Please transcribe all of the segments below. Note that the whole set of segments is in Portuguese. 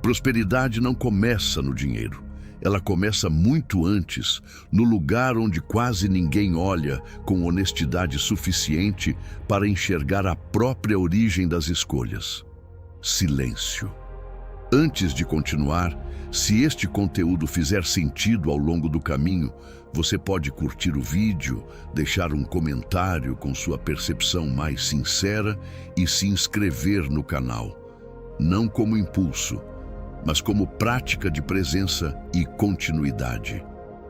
Prosperidade não começa no dinheiro. Ela começa muito antes, no lugar onde quase ninguém olha com honestidade suficiente para enxergar a própria origem das escolhas. Silêncio. Antes de continuar, se este conteúdo fizer sentido ao longo do caminho, você pode curtir o vídeo, deixar um comentário com sua percepção mais sincera e se inscrever no canal. Não como impulso, mas como prática de presença e continuidade.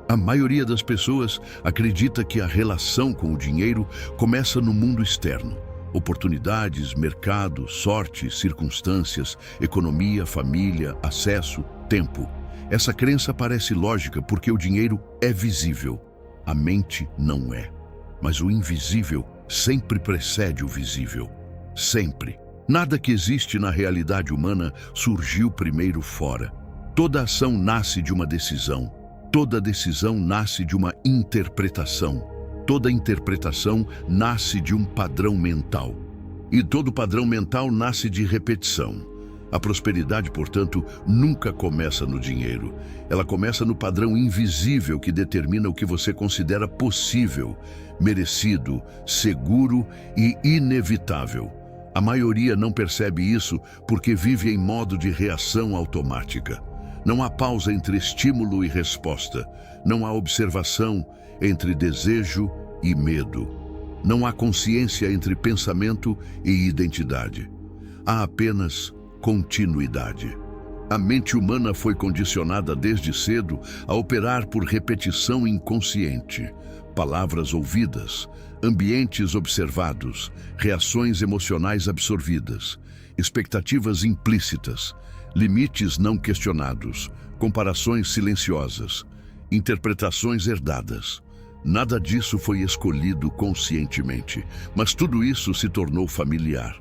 A maioria das pessoas acredita que a relação com o dinheiro começa no mundo externo. Oportunidades, mercado, sorte, circunstâncias, economia, família, acesso, tempo. Essa crença parece lógica porque o dinheiro é visível. A mente não é. Mas o invisível sempre precede o visível. Sempre. Nada que existe na realidade humana surgiu primeiro fora. Toda ação nasce de uma decisão. Toda decisão nasce de uma interpretação. Toda interpretação nasce de um padrão mental. E todo padrão mental nasce de repetição. A prosperidade, portanto, nunca começa no dinheiro. Ela começa no padrão invisível que determina o que você considera possível, merecido, seguro e inevitável. A maioria não percebe isso porque vive em modo de reação automática. Não há pausa entre estímulo e resposta. Não há observação entre desejo e medo. Não há consciência entre pensamento e identidade. Há apenas continuidade. A mente humana foi condicionada desde cedo a operar por repetição inconsciente. Palavras ouvidas, ambientes observados, reações emocionais absorvidas, expectativas implícitas, limites não questionados, comparações silenciosas, interpretações herdadas. Nada disso foi escolhido conscientemente, mas tudo isso se tornou familiar.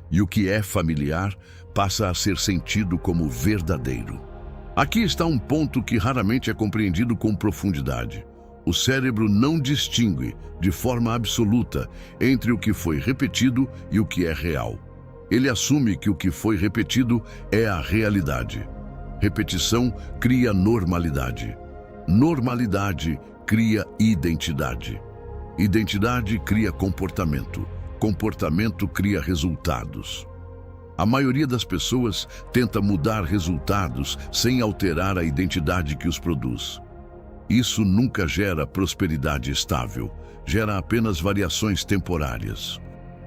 E o que é familiar passa a ser sentido como verdadeiro. Aqui está um ponto que raramente é compreendido com profundidade. O cérebro não distingue, de forma absoluta, entre o que foi repetido e o que é real. Ele assume que o que foi repetido é a realidade. Repetição cria normalidade. Normalidade cria identidade. Identidade cria comportamento. Comportamento cria resultados. A maioria das pessoas tenta mudar resultados sem alterar a identidade que os produz. Isso nunca gera prosperidade estável, gera apenas variações temporárias.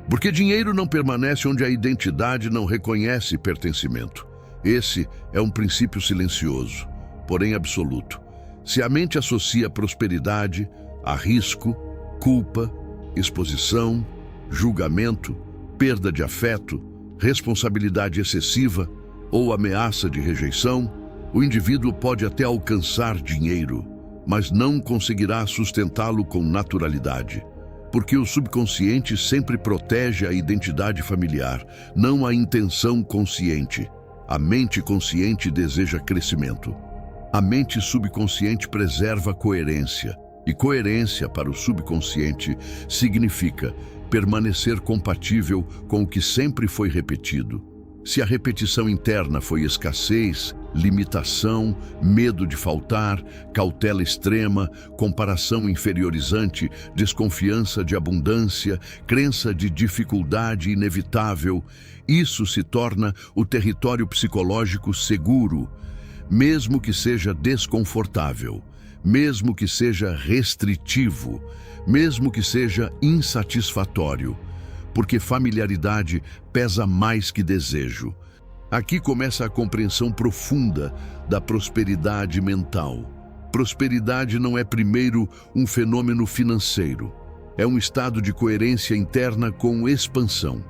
Porque dinheiro não permanece onde a identidade não reconhece pertencimento. Esse é um princípio silencioso, porém absoluto. Se a mente associa prosperidade a risco, culpa, exposição, julgamento, perda de afeto, responsabilidade excessiva ou ameaça de rejeição, o indivíduo pode até alcançar dinheiro, mas não conseguirá sustentá-lo com naturalidade, porque o subconsciente sempre protege a identidade familiar, não a intenção consciente. A mente consciente deseja crescimento. A mente subconsciente preserva coerência, e coerência para o subconsciente significa permanecer compatível com o que sempre foi repetido. Se a repetição interna foi escassez, limitação, medo de faltar, cautela extrema, comparação inferiorizante, desconfiança de abundância, crença de dificuldade inevitável, isso se torna o território psicológico seguro, mesmo que seja desconfortável, mesmo que seja restritivo, mesmo que seja insatisfatório, porque familiaridade pesa mais que desejo. Aqui começa a compreensão profunda da prosperidade mental. Prosperidade não é primeiro um fenômeno financeiro. É um estado de coerência interna com expansão.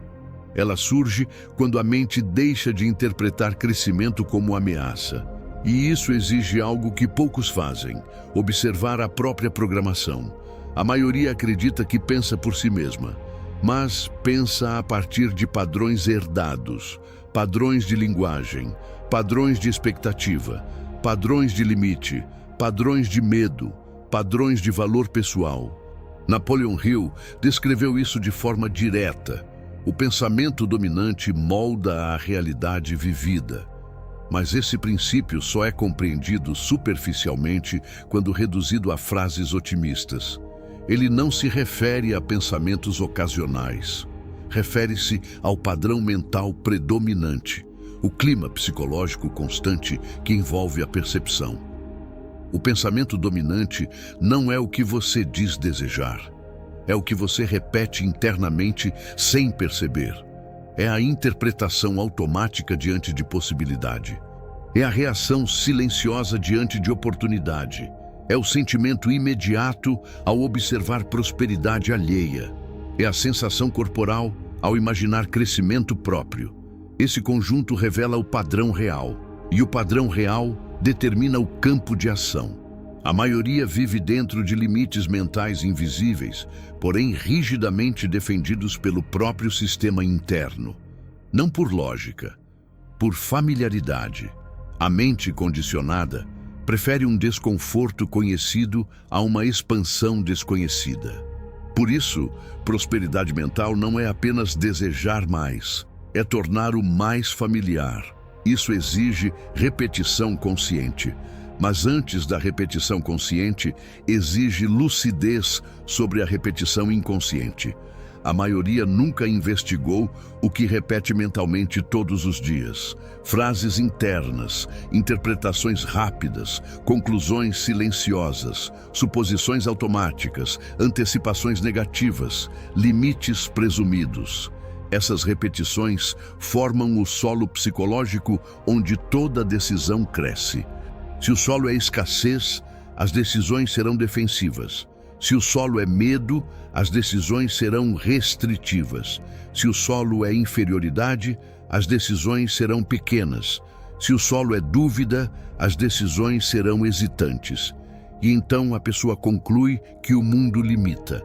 Ela surge quando a mente deixa de interpretar crescimento como ameaça. E isso exige algo que poucos fazem: observar a própria programação. A maioria acredita que pensa por si mesma, mas pensa a partir de padrões herdados, padrões de linguagem, padrões de expectativa, padrões de limite, padrões de medo, padrões de valor pessoal. Napoleon Hill descreveu isso de forma direta. O pensamento dominante molda a realidade vivida. Mas esse princípio só é compreendido superficialmente quando reduzido a frases otimistas. Ele não se refere a pensamentos ocasionais. Refere-se ao padrão mental predominante, o clima psicológico constante que envolve a percepção. O pensamento dominante não é o que você diz desejar. É o que você repete internamente sem perceber. É a interpretação automática diante de possibilidade. É a reação silenciosa diante de oportunidade. É o sentimento imediato ao observar prosperidade alheia. É a sensação corporal ao imaginar crescimento próprio. Esse conjunto revela o padrão real. E o padrão real determina o campo de ação. A maioria vive dentro de limites mentais invisíveis, porém rigidamente defendidos pelo próprio sistema interno. Não por lógica, por familiaridade. A mente condicionada prefere um desconforto conhecido a uma expansão desconhecida. Por isso, prosperidade mental não é apenas desejar mais, é tornar o mais familiar. Isso exige repetição consciente. Mas antes da repetição consciente, exige lucidez sobre a repetição inconsciente. A maioria nunca investigou o que repete mentalmente todos os dias. Frases internas, interpretações rápidas, conclusões silenciosas, suposições automáticas, antecipações negativas, limites presumidos. Essas repetições formam o solo psicológico onde toda decisão cresce. Se o solo é escassez, as decisões serão defensivas. Se o solo é medo, as decisões serão restritivas. Se o solo é inferioridade, as decisões serão pequenas. Se o solo é dúvida, as decisões serão hesitantes. E então a pessoa conclui que o mundo limita,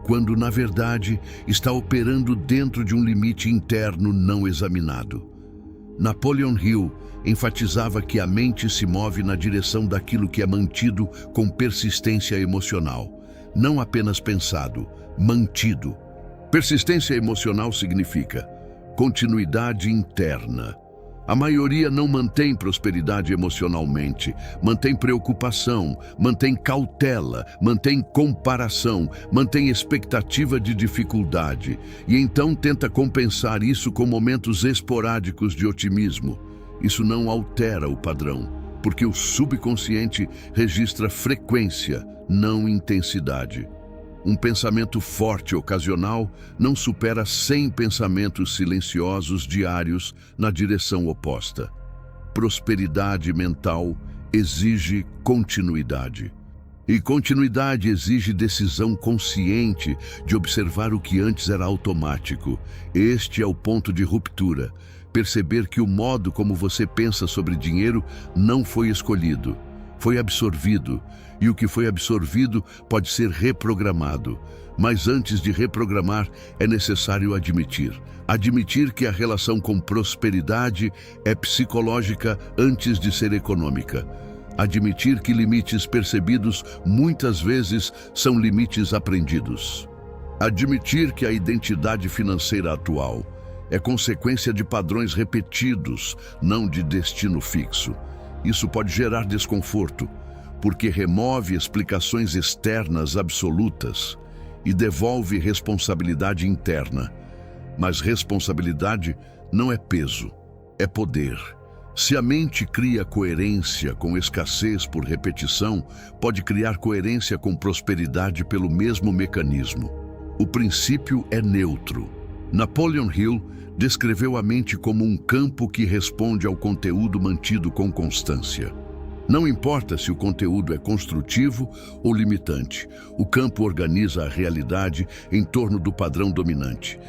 quando na verdade está operando dentro de um limite interno não examinado. Napoleon Hill enfatizava que a mente se move na direção daquilo que é mantido com persistência emocional. Não apenas pensado, mantido. Persistência emocional significa continuidade interna. A maioria não mantém prosperidade emocionalmente, mantém preocupação, mantém cautela, mantém comparação, mantém expectativa de dificuldade e então tenta compensar isso com momentos esporádicos de otimismo. Isso não altera o padrão, porque o subconsciente registra frequência, não intensidade. Um pensamento forte ocasional não supera 100 pensamentos silenciosos diários na direção oposta. Prosperidade mental exige continuidade. E continuidade exige decisão consciente de observar o que antes era automático. Este é o ponto de ruptura. Perceber que o modo como você pensa sobre dinheiro não foi escolhido, foi absorvido, e o que foi absorvido pode ser reprogramado. Mas antes de reprogramar, é necessário admitir que a relação com prosperidade é psicológica antes de ser econômica. Admitir que limites percebidos muitas vezes são limites aprendidos. Admitir que a identidade financeira atual é consequência de padrões repetidos, não de destino fixo. Isso pode gerar desconforto, porque remove explicações externas absolutas e devolve responsabilidade interna. Mas responsabilidade não é peso, é poder. Se a mente cria coerência com escassez por repetição, pode criar coerência com prosperidade pelo mesmo mecanismo. O princípio é neutro. Napoleon Hill descreveu a mente como um campo que responde ao conteúdo mantido com constância. Não importa se o conteúdo é construtivo ou limitante, o campo organiza a realidade em torno do padrão dominante.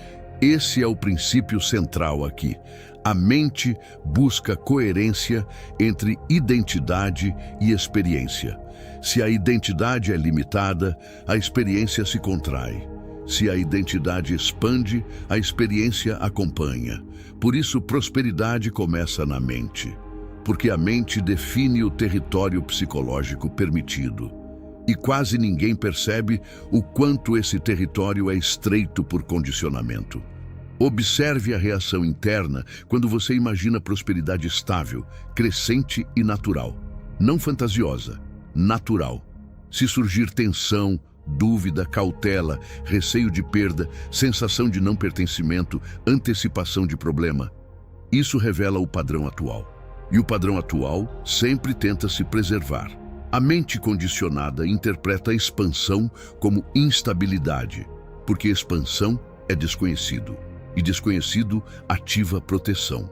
Esse é o princípio central aqui. A mente busca coerência entre identidade e experiência. Se a identidade é limitada, a experiência se contrai. Se a identidade expande, a experiência acompanha. Por isso, prosperidade começa na mente, porque a mente define o território psicológico permitido. E quase ninguém percebe o quanto esse território é estreito por condicionamento. Observe a reação interna quando você imagina prosperidade estável, crescente e natural. Não fantasiosa, natural. Se surgir tensão, dúvida, cautela, receio de perda, sensação de não pertencimento, antecipação de problema, isso revela o padrão atual. E o padrão atual sempre tenta se preservar. A mente condicionada interpreta a expansão como instabilidade, porque expansão é desconhecido, e desconhecido ativa proteção.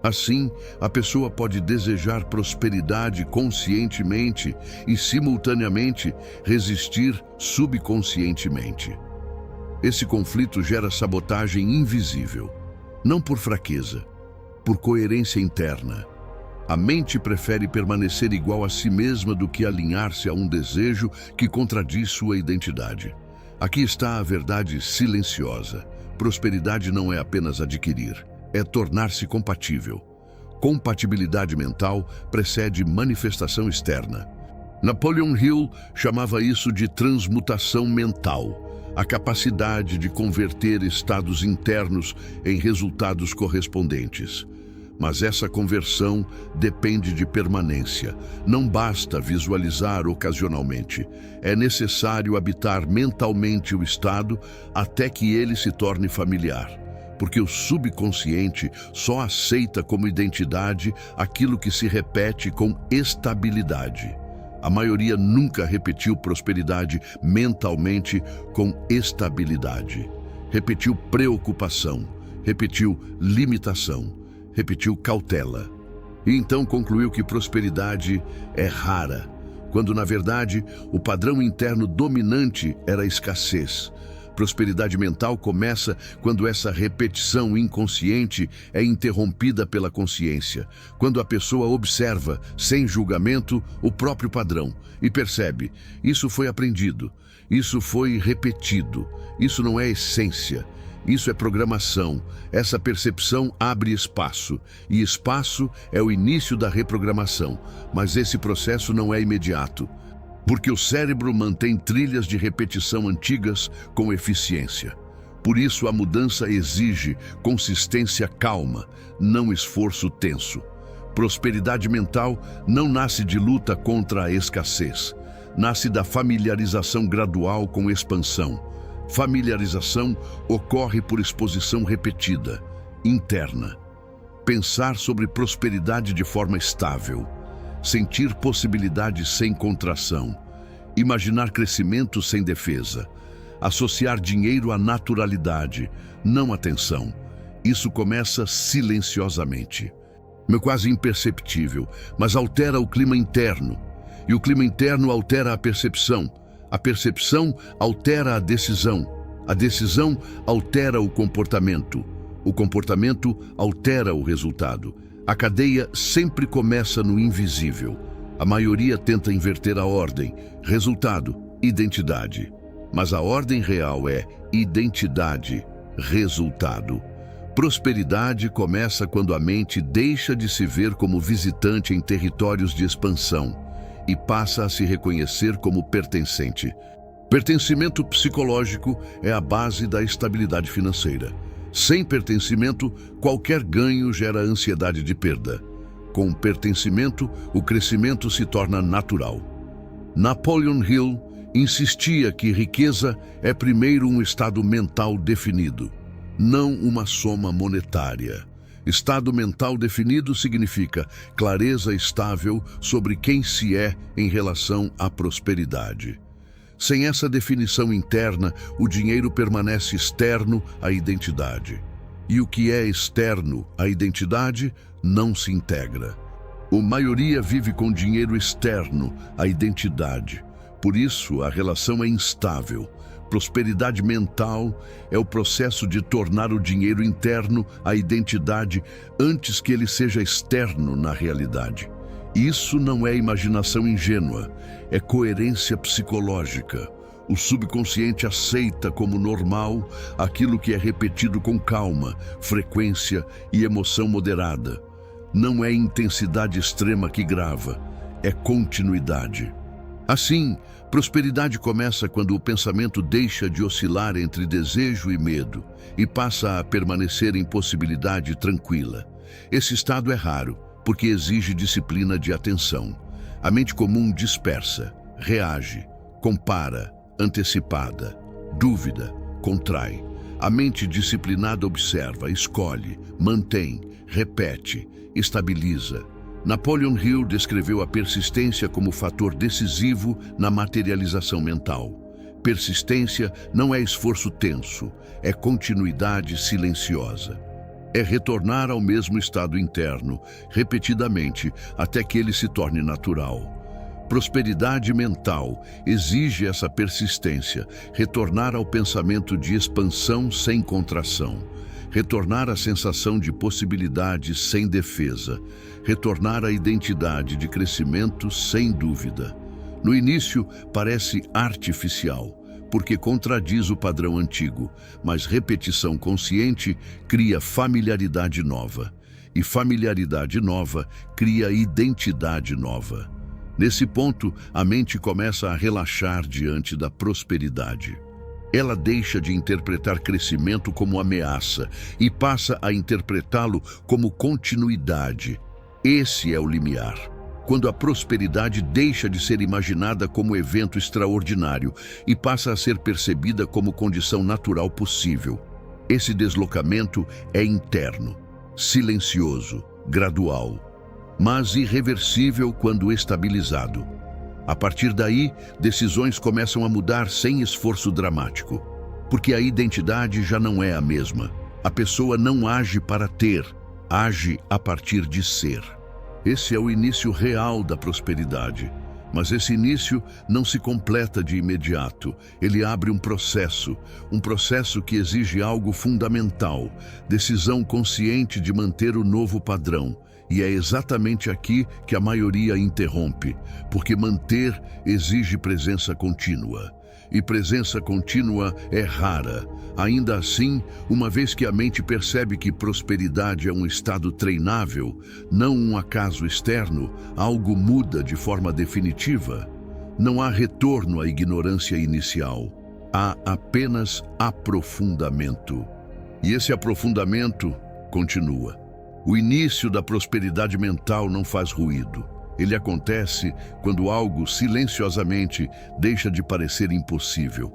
Assim, a pessoa pode desejar prosperidade conscientemente e, simultaneamente, resistir subconscientemente. Esse conflito gera sabotagem invisível, não por fraqueza, por coerência interna. A mente prefere permanecer igual a si mesma do que alinhar-se a um desejo que contradiz sua identidade. Aqui está a verdade silenciosa. Prosperidade não é apenas adquirir, é tornar-se compatível. Compatibilidade mental precede manifestação externa. Napoleon Hill chamava isso de transmutação mental, a capacidade de converter estados internos em resultados correspondentes. Mas essa conversão depende de permanência. Não basta visualizar ocasionalmente. É necessário habitar mentalmente o estado até que ele se torne familiar. Porque o subconsciente só aceita como identidade aquilo que se repete com estabilidade. A maioria nunca repetiu prosperidade mentalmente com estabilidade. Repetiu preocupação, repetiu limitação, repetiu cautela. E então concluiu que prosperidade é rara, quando na verdade o padrão interno dominante era a escassez. Prosperidade mental começa quando essa repetição inconsciente é interrompida pela consciência, quando a pessoa observa, sem julgamento, o próprio padrão e percebe: isso foi aprendido, isso foi repetido, isso não é essência, isso é programação. Essa percepção abre espaço, e espaço é o início da reprogramação, mas esse processo não é imediato. Porque o cérebro mantém trilhas de repetição antigas com eficiência. Por isso, a mudança exige consistência calma, não esforço tenso. Prosperidade mental não nasce de luta contra a escassez. Nasce da familiarização gradual com expansão. Familiarização ocorre por exposição repetida, interna. Pensar sobre prosperidade de forma estável. Sentir possibilidades sem contração, imaginar crescimento sem defesa, associar dinheiro à naturalidade, não à tensão. Isso começa silenciosamente, quase imperceptível, mas altera o clima interno, e o clima interno altera a percepção altera a decisão altera o comportamento altera o resultado. A cadeia sempre começa no invisível. A maioria tenta inverter a ordem. Resultado, identidade. Mas a ordem real é identidade, resultado. Prosperidade começa quando a mente deixa de se ver como visitante em territórios de expansão e passa a se reconhecer como pertencente. Pertencimento psicológico é a base da estabilidade financeira. Sem pertencimento, qualquer ganho gera ansiedade de perda. Com pertencimento, o crescimento se torna natural. Napoleon Hill insistia que riqueza é primeiro um estado mental definido, não uma soma monetária. Estado mental definido significa clareza estável sobre quem se é em relação à prosperidade. Sem essa definição interna, o dinheiro permanece externo à identidade. E o que é externo à identidade não se integra. A maioria vive com dinheiro externo à identidade. Por isso, a relação é instável. Prosperidade mental é o processo de tornar o dinheiro interno à identidade antes que ele seja externo na realidade. Isso não é imaginação ingênua, é coerência psicológica. O subconsciente aceita como normal aquilo que é repetido com calma, frequência e emoção moderada. Não é intensidade extrema que grava, é continuidade. Assim, Prosperidade começa quando o pensamento deixa de oscilar entre desejo e medo e passa a permanecer em possibilidade tranquila. Esse estado é raro, porque exige disciplina de atenção. A mente comum dispersa, reage, compara, antecipada, dúvida, contrai. A mente disciplinada observa, escolhe, mantém, repete, estabiliza. Napoleon Hill descreveu a persistência como fator decisivo na materialização mental. Persistência não é esforço tenso, é continuidade silenciosa. É retornar ao mesmo estado interno, repetidamente, até que ele se torne natural. Prosperidade mental exige essa persistência, retornar ao pensamento de expansão sem contração, retornar à sensação de possibilidade sem defesa, retornar à identidade de crescimento sem dúvida. No início, parece artificial, porque contradiz o padrão antigo, mas repetição consciente cria familiaridade nova, e familiaridade nova cria identidade nova. Nesse ponto, a mente começa a relaxar diante da prosperidade. Ela deixa de interpretar crescimento como ameaça e passa a interpretá-lo como continuidade. Esse é o limiar. Quando a prosperidade deixa de ser imaginada como evento extraordinário e passa a ser percebida como condição natural possível. Esse deslocamento é interno, silencioso, gradual, mas irreversível quando estabilizado. A partir daí, decisões começam a mudar sem esforço dramático, porque a identidade já não é a mesma. A pessoa não age para ter, age a partir de ser. Esse é o início real da prosperidade, mas esse início não se completa de imediato. Ele abre um processo que exige algo fundamental, decisão consciente de manter o novo padrão. E é exatamente aqui que a maioria interrompe, porque manter exige presença contínua. E presença contínua é rara. Ainda assim, uma vez que a mente percebe que prosperidade é um estado treinável, não um acaso externo, algo muda de forma definitiva. Não há retorno à ignorância inicial. Há apenas aprofundamento. E esse aprofundamento continua. O início da prosperidade mental não faz ruído. Ele acontece quando algo silenciosamente deixa de parecer impossível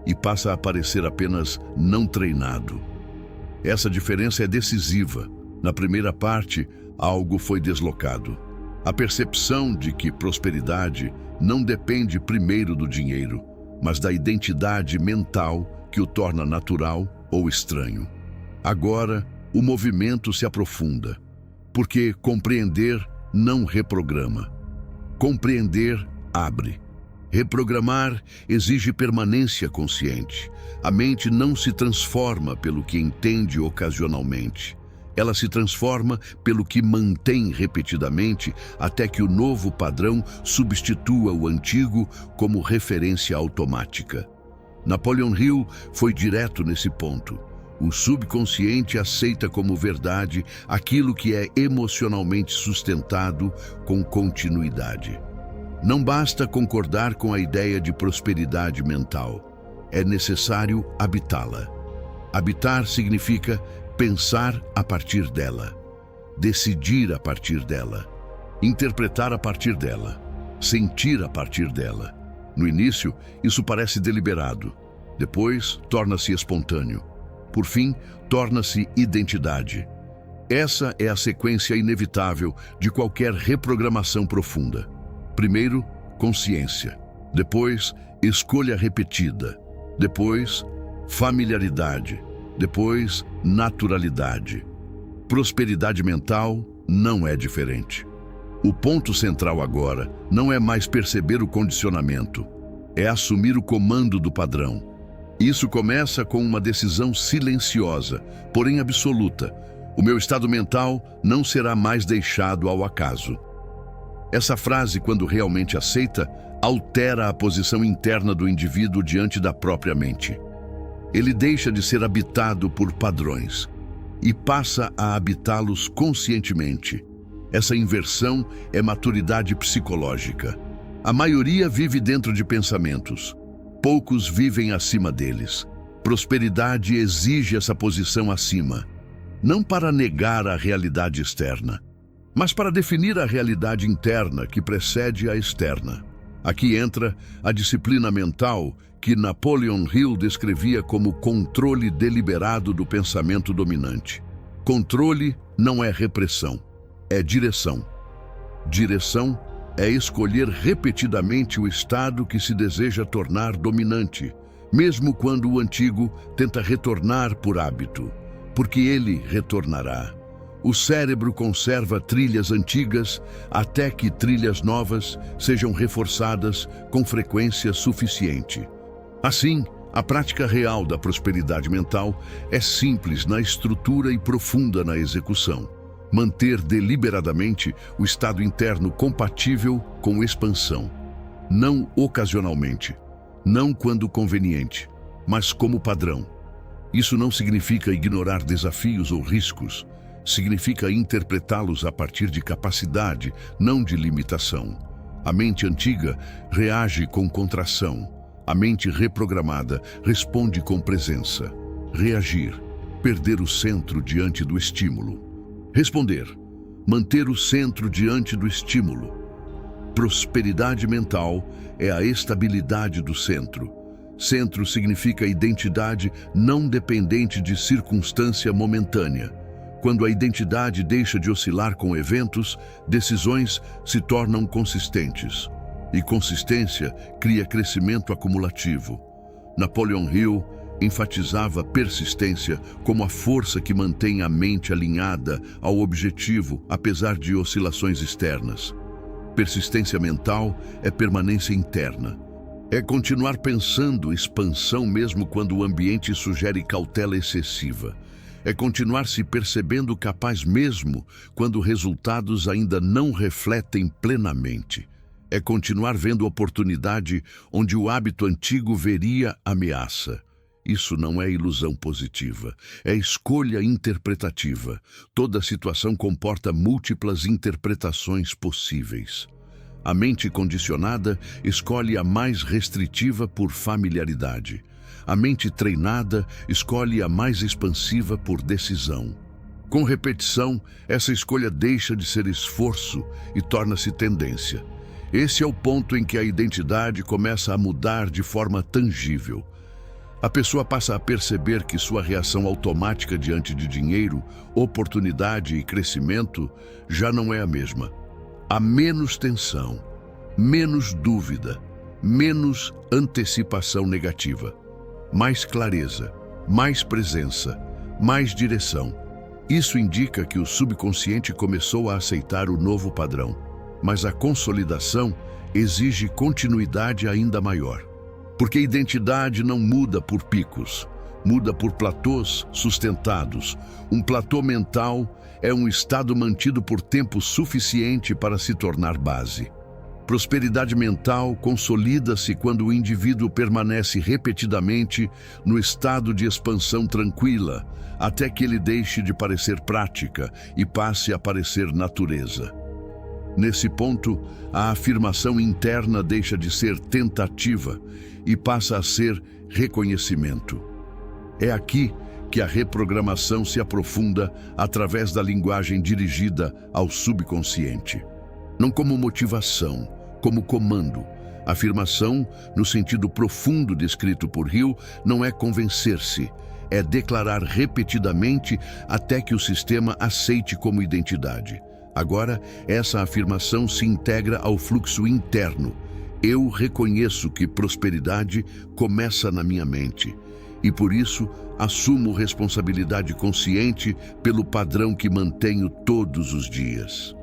e passa a parecer apenas não treinado. Essa diferença é decisiva. Na primeira parte, algo foi deslocado. A percepção de que prosperidade não depende primeiro do dinheiro, mas da identidade mental que o torna natural ou estranho. Agora, o movimento se aprofunda, porque compreender não reprograma. Compreender abre. Reprogramar exige permanência consciente. A mente não se transforma pelo que entende ocasionalmente. Ela se transforma pelo que mantém repetidamente até que o novo padrão substitua o antigo como referência automática. Napoleon Hill foi direto nesse ponto. O subconsciente aceita como verdade aquilo que é emocionalmente sustentado com continuidade. Não basta concordar com a ideia de prosperidade mental. É necessário habitá-la. Habitar significa pensar a partir dela, decidir a partir dela, interpretar a partir dela, sentir a partir dela. No início, isso parece deliberado. Depois, torna-se espontâneo. Por fim, torna-se identidade. Essa é a sequência inevitável de qualquer reprogramação profunda. Primeiro, consciência. Depois, escolha repetida. Depois, familiaridade. Depois, naturalidade. Prosperidade mental não é diferente. O ponto central agora não é mais perceber o condicionamento, é assumir o comando do padrão. Isso começa com uma decisão silenciosa, porém absoluta. O meu estado mental não será mais deixado ao acaso. Essa frase, quando realmente aceita, altera a posição interna do indivíduo diante da própria mente. Ele deixa de ser habitado por padrões e passa a habitá-los conscientemente. Essa inversão é maturidade psicológica. A maioria vive dentro de pensamentos. Poucos vivem acima deles. Prosperidade exige essa posição acima, não para negar a realidade externa, mas para definir a realidade interna que precede a externa. Aqui entra a disciplina mental que Napoleon Hill descrevia como controle deliberado do pensamento dominante. Controle não é repressão, é direção. Direção é escolher repetidamente o estado que se deseja tornar dominante, mesmo quando o antigo tenta retornar por hábito, porque ele retornará. O cérebro conserva trilhas antigas até que trilhas novas sejam reforçadas com frequência suficiente. Assim, a prática real da prosperidade mental é simples na estrutura e profunda na execução. Manter deliberadamente o estado interno compatível com expansão. Não ocasionalmente, não quando conveniente, mas como padrão. Isso não significa ignorar desafios ou riscos. Significa interpretá-los a partir de capacidade, não de limitação. A mente antiga reage com contração. A mente reprogramada responde com presença. Reagir, perder o centro diante do estímulo. Responder, manter o centro diante do estímulo. Prosperidade mental é a estabilidade do centro. Centro significa identidade não dependente de circunstância momentânea. Quando a identidade deixa de oscilar com eventos, decisões se tornam consistentes. E consistência cria crescimento acumulativo. Napoleon Hill enfatizava persistência como a força que mantém a mente alinhada ao objetivo, apesar de oscilações externas. Persistência mental é permanência interna. É continuar pensando expansão mesmo quando o ambiente sugere cautela excessiva. É continuar se percebendo capaz mesmo quando resultados ainda não refletem plenamente. É continuar vendo oportunidade onde o hábito antigo veria ameaça. Isso não é ilusão positiva, é escolha interpretativa. Toda situação comporta múltiplas interpretações possíveis. A mente condicionada escolhe a mais restritiva por familiaridade. A mente treinada escolhe a mais expansiva por decisão. Com repetição, essa escolha deixa de ser esforço e torna-se tendência. Esse é o ponto em que a identidade começa a mudar de forma tangível. A pessoa passa a perceber que sua reação automática diante de dinheiro, oportunidade e crescimento já não é a mesma. Há menos tensão, menos dúvida, menos antecipação negativa. Mais clareza, mais presença, mais direção. Isso indica que o subconsciente começou a aceitar o novo padrão, mas a consolidação exige continuidade ainda maior. Porque a identidade não muda por picos, muda por platôs sustentados. Um platô mental é um estado mantido por tempo suficiente para se tornar base. Prosperidade mental consolida-se quando o indivíduo permanece repetidamente no estado de expansão tranquila, até que ele deixe de parecer prática e passe a parecer natureza. Nesse ponto, a afirmação interna deixa de ser tentativa e passa a ser reconhecimento. É aqui que a reprogramação se aprofunda através da linguagem dirigida ao subconsciente. Não como motivação, como comando. Afirmação, no sentido profundo descrito por Hill, não é convencer-se, é declarar repetidamente até que o sistema aceite como identidade. Agora, essa afirmação se integra ao fluxo interno. Eu reconheço que prosperidade começa na minha mente e, por isso, assumo responsabilidade consciente pelo padrão que mantenho todos os dias.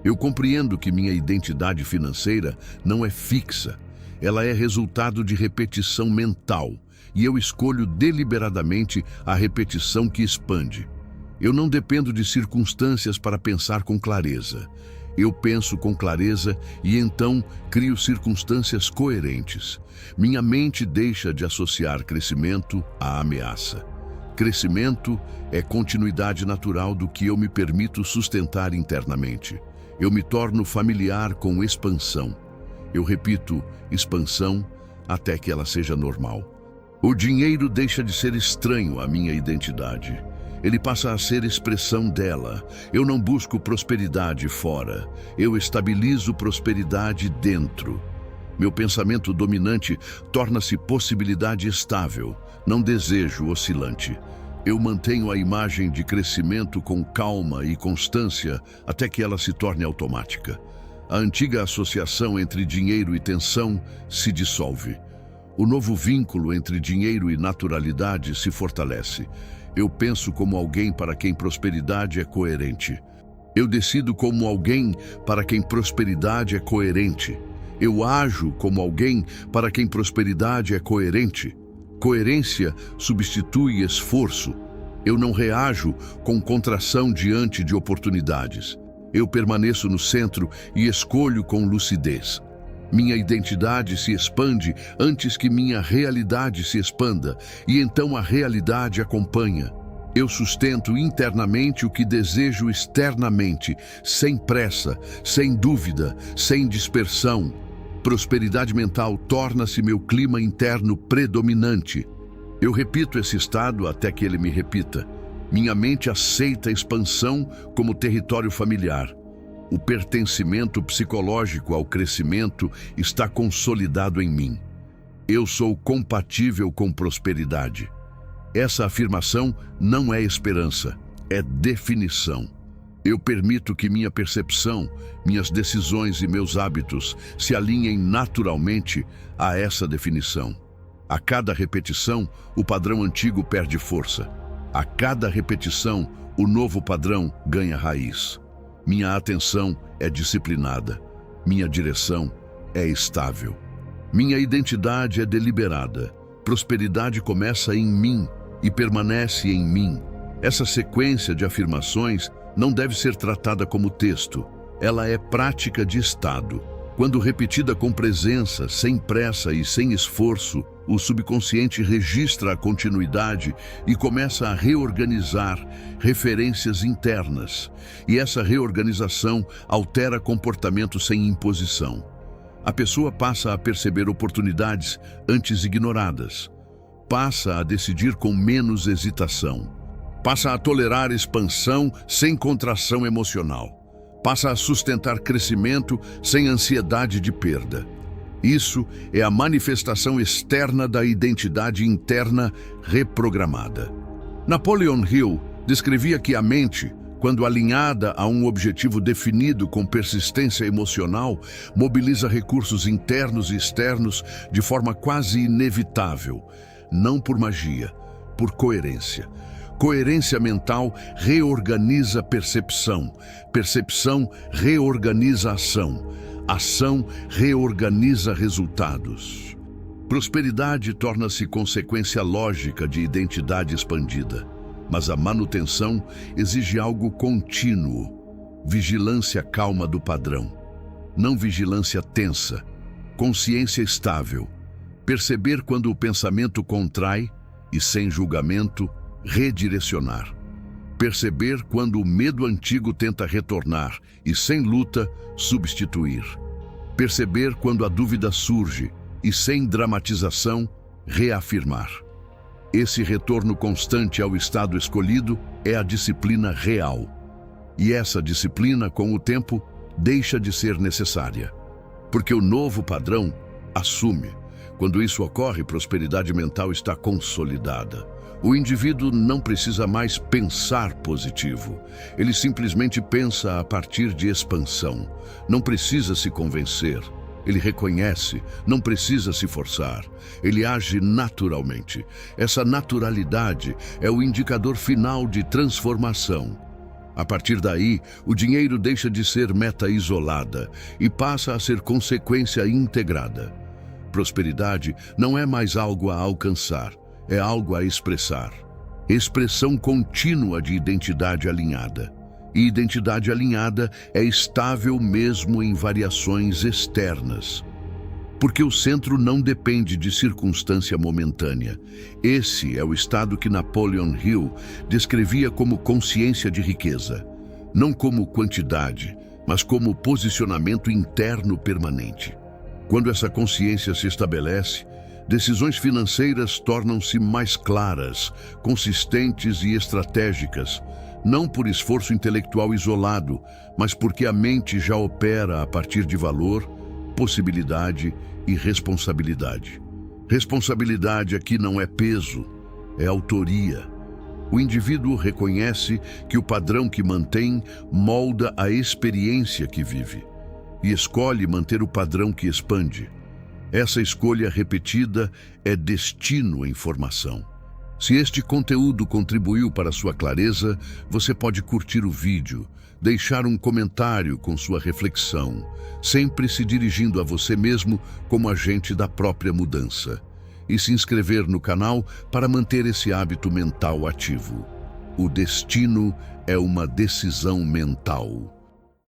Eu compreendo que minha identidade financeira não é fixa, ela é resultado de repetição mental e eu escolho deliberadamente a repetição que expande. Eu não dependo de circunstâncias para pensar com clareza. Eu penso com clareza e então crio circunstâncias coerentes. Minha mente deixa de associar crescimento à ameaça. Crescimento é continuidade natural do que eu me permito sustentar internamente. Eu me torno familiar com expansão. Eu repito, expansão, até que ela seja normal. O dinheiro deixa de ser estranho à minha identidade. Ele passa a ser expressão dela. Eu não busco prosperidade fora. Eu estabilizo prosperidade dentro. Meu pensamento dominante torna-se possibilidade estável, não desejo oscilante. Eu mantenho a imagem de crescimento com calma e constância até que ela se torne automática. A antiga associação entre dinheiro e tensão se dissolve. O novo vínculo entre dinheiro e naturalidade se fortalece. Eu penso como alguém para quem prosperidade é coerente. Eu decido como alguém para quem prosperidade é coerente. Eu ajo como alguém para quem prosperidade é coerente. Coerência substitui esforço. Eu não reajo com contração diante de oportunidades. Eu permaneço no centro e escolho com lucidez. Minha identidade se expande antes que minha realidade se expanda, e então a realidade acompanha. Eu sustento internamente o que desejo externamente, sem pressa, sem dúvida, sem dispersão. Prosperidade mental torna-se meu clima interno predominante. Eu repito esse estado até que ele me repita. Minha mente aceita a expansão como território familiar. O pertencimento psicológico ao crescimento está consolidado em mim. Eu sou compatível com prosperidade. Essa afirmação não é esperança, é definição. Eu permito que minha percepção, minhas decisões e meus hábitos se alinhem naturalmente a essa definição. A cada repetição, o padrão antigo perde força. A cada repetição, o novo padrão ganha raiz. Minha atenção é disciplinada. Minha direção é estável. Minha identidade é deliberada. Prosperidade começa em mim e permanece em mim. Essa sequência de afirmações não deve ser tratada como texto. Ela é prática de estado. Quando repetida com presença, sem pressa e sem esforço, o subconsciente registra a continuidade e começa a reorganizar referências internas. E essa reorganização altera comportamento sem imposição. A pessoa passa a perceber oportunidades antes ignoradas. Passa a decidir com menos hesitação. Passa a tolerar expansão sem contração emocional. Passa a sustentar crescimento sem ansiedade de perda. Isso é a manifestação externa da identidade interna reprogramada. Napoleon Hill descrevia que a mente, quando alinhada a um objetivo definido com persistência emocional, mobiliza recursos internos e externos de forma quase inevitável, não por magia, por coerência. Coerência mental reorganiza percepção, percepção reorganiza ação, ação reorganiza resultados. Prosperidade torna-se consequência lógica de identidade expandida, mas a manutenção exige algo contínuo, vigilância calma do padrão, não vigilância tensa, consciência estável, perceber quando o pensamento contrai e, sem julgamento, redirecionar. Perceber quando o medo antigo tenta retornar e, sem luta, substituir. Perceber quando a dúvida surge e, sem dramatização, reafirmar. Esse retorno constante ao estado escolhido é a disciplina real. E essa disciplina, com o tempo, deixa de ser necessária. Porque o novo padrão assume. Quando isso ocorre, prosperidade mental está consolidada. O indivíduo não precisa mais pensar positivo. Ele simplesmente pensa a partir de expansão. Não precisa se convencer. Ele reconhece, não precisa se forçar. Ele age naturalmente. Essa naturalidade é o indicador final de transformação. A partir daí, o dinheiro deixa de ser meta isolada e passa a ser consequência integrada. Prosperidade não é mais algo a alcançar, é algo a expressar. Expressão contínua de identidade alinhada. E identidade alinhada é estável mesmo em variações externas. Porque o centro não depende de circunstância momentânea. Esse é o estado que Napoleon Hill descrevia como consciência de riqueza. Não como quantidade, mas como posicionamento interno permanente. Quando essa consciência se estabelece, decisões financeiras tornam-se mais claras, consistentes e estratégicas, não por esforço intelectual isolado, mas porque a mente já opera a partir de valor, possibilidade e responsabilidade. Responsabilidade aqui não é peso, é autoria. O indivíduo reconhece que o padrão que mantém molda a experiência que vive e escolhe manter o padrão que expande. Essa escolha repetida é destino em formação. Se este conteúdo contribuiu para sua clareza, você pode curtir o vídeo, deixar um comentário com sua reflexão, sempre se dirigindo a você mesmo como agente da própria mudança, e se inscrever no canal para manter esse hábito mental ativo. O destino é uma decisão mental.